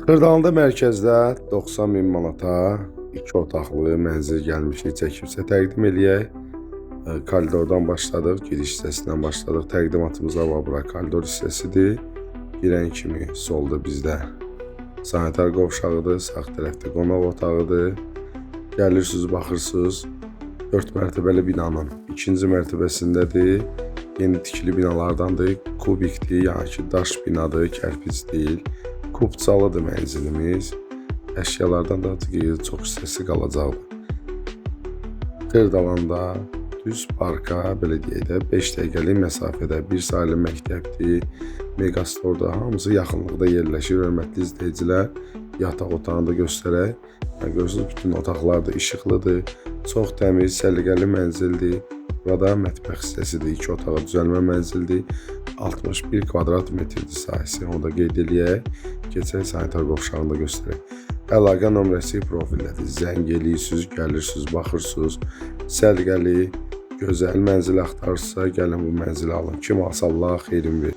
Xırdalanda mərkəzdə 90.000 manata 2 otaqlı mənzil gəlmişik, çəkibsə təqdim eləyək. Koridordan başladıq, giriş hissəsindən başladıq. Təqdimatımıza var, bura koridor hissəsidir. Girən kimi solda bizdə sanitar qovşağıdır, sağ tərəfdə qonaq otağıdır. Gəlirsiniz, baxırsınız, 4 mərtəbəli binanın 2-ci mərtəbəsindədir. Yeni tikili binalardandır, kubikdir, yəni ki daş binadır, kərpic deyil. Kubcalıdır mənzilimiz. Əşyalardan da çox hissəsi qalacaqdır. Xırdalanda düz parka, belə deyək də, 5 dəqiqəlik məsafədə bir sayılı məktəbdir, Megastorda, hamısı yaxınlıqda yerləşir. Hörmətli izləyicilər, yataq otağını da göstərək. Görürsünüz, bütün otaqlar da işıqlıdır, çox təmiz, səliqəli mənzildir. Burada mətbəx hissəsidir, 2 otağa düzəlmə mənzildir. 61 kvadrat metrdir sahəsi, onu da qeyd eləyək. Keçək sanitar qovşağını da göstərək. Əlaqə nömrəsi profildədir. Zəng eləyirsiniz, gəlirsiniz, baxırsınız. Səliqəli, gözəl mənzil axtarırsa, gəlin bu mənzili alın. Kim alsa Allah xeyrin verir.